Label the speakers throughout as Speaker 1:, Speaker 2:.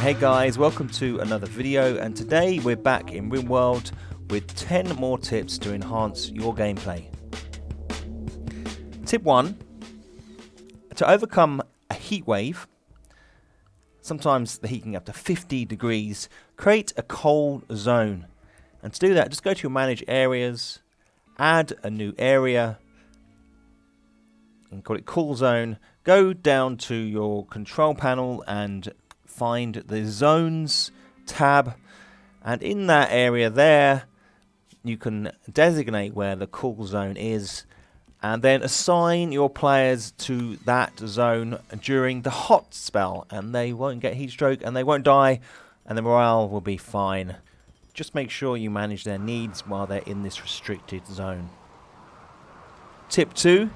Speaker 1: Hey guys, welcome to another video, and today we're back in Rimworld with 10 more tips to enhance your gameplay. Tip 1. To overcome a heat wave, sometimes the heat can get up to 50 degrees, create a cold zone. And to do that, just go to your manage areas, add a new area, and call it cool zone. Go down to your control panel and find the zones tab, and in that area there you can designate where the cool zone is and then assign your players to that zone during the hot spell, and they won't get heat stroke and they won't die, and the morale will be fine. Just make sure you manage their needs while they're in this restricted zone. Tip 2.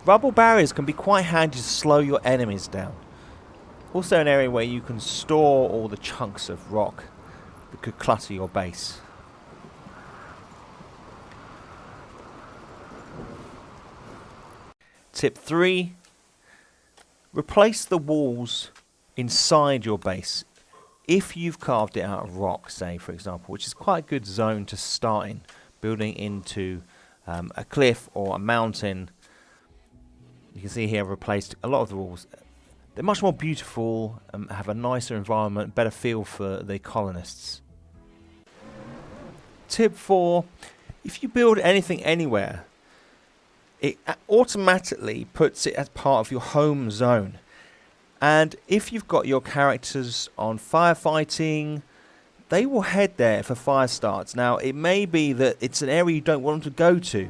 Speaker 1: Rubble barriers can be quite handy to slow your enemies down. Also an area where you can store all the chunks of rock that could clutter your base. Tip 3. Replace the walls inside your base if you've carved it out of rock, say for example, which is quite a good zone to start in, building into a cliff or a mountain. You can see here I've replaced a lot of the walls. They're much more beautiful, have a nicer environment, better feel for the colonists. Tip 4. If you build anything anywhere, it automatically puts it as part of your home zone. And if you've got your characters on firefighting, they will head there for fire starts. Now, it may be that it's an area you don't want them to go to.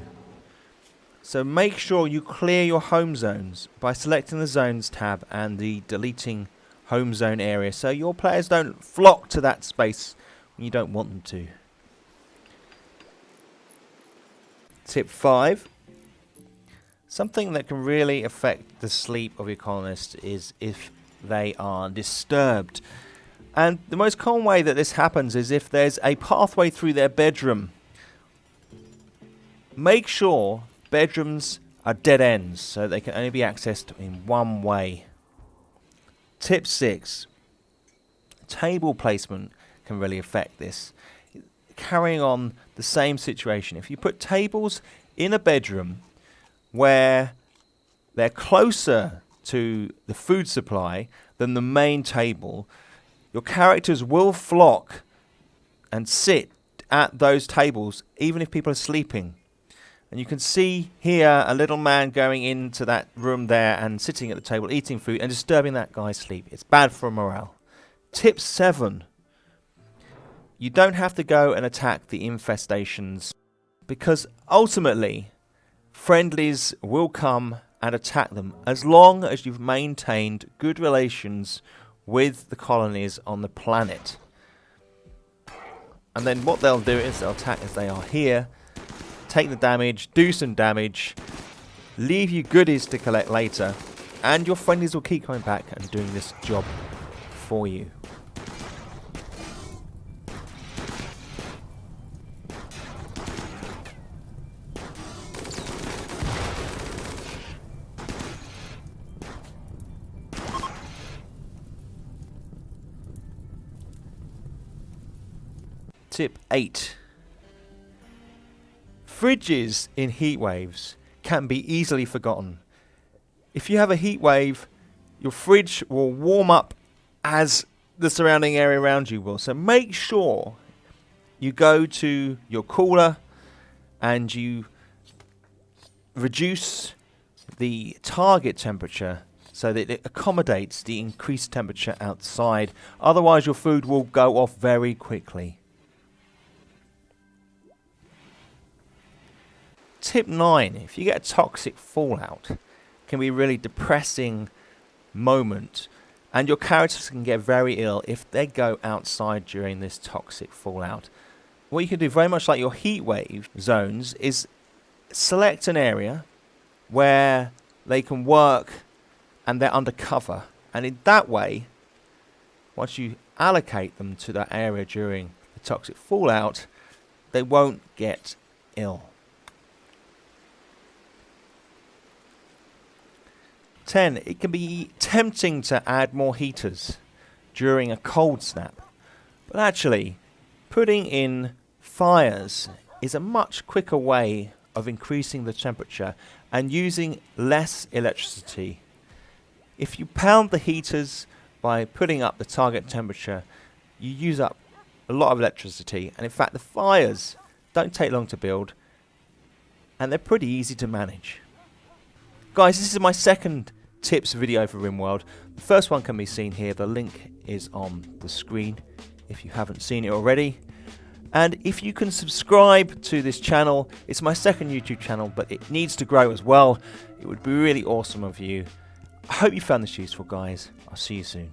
Speaker 1: So make sure you clear your home zones by selecting the zones tab and the deleting home zone area, so your players don't flock to that space when you don't want them to. Tip 5. Something that can really affect the sleep of your colonists is if they are disturbed. And the most common way that this happens is if there's a pathway through their bedroom. Make sure bedrooms are dead ends, so they can only be accessed in one way. Tip 6. Table placement can really affect this. Carrying on the same situation, if you put tables in a bedroom where they're closer to the food supply than the main table, your characters will flock and sit at those tables even if people are sleeping. And you can see here a little man going into that room there and sitting at the table eating food and disturbing that guy's sleep. It's bad for morale. Tip 7. You don't have to go and attack the infestations, because ultimately friendlies will come and attack them as long as you've maintained good relations with the colonies on the planet. And then what they'll do is they'll attack as they are here, take the damage, do some damage, leave you goodies to collect later, and your friendlies will keep coming back and doing this job for you. Tip 8. Fridges in heat waves can be easily forgotten. If you have a heat wave, your fridge will warm up as the surrounding area around you will. So make sure you go to your cooler and you reduce the target temperature so that it accommodates the increased temperature outside. Otherwise your food will go off very quickly. Tip 9. If you get a toxic fallout, it can be a really depressing moment, and your characters can get very ill if they go outside during this toxic fallout. What you can do, very much like your heat wave zones, is select an area where they can work and they're under cover, and in that way, once you allocate them to that area during the toxic fallout, they won't get ill. 10. It can be tempting to add more heaters during a cold snap. But actually, putting in fires is a much quicker way of increasing the temperature and using less electricity. If you pound the heaters by putting up the target temperature, you use up a lot of electricity, and in fact the fires don't take long to build and they're pretty easy to manage. Guys, this is my second tips video for Rimworld. The first one can be seen here. The link is on the screen if you haven't seen it already. And if you can subscribe to this channel, it's my second YouTube channel, but it needs to grow as well. It would be really awesome of you. I hope you found this useful, guys. I'll see you soon.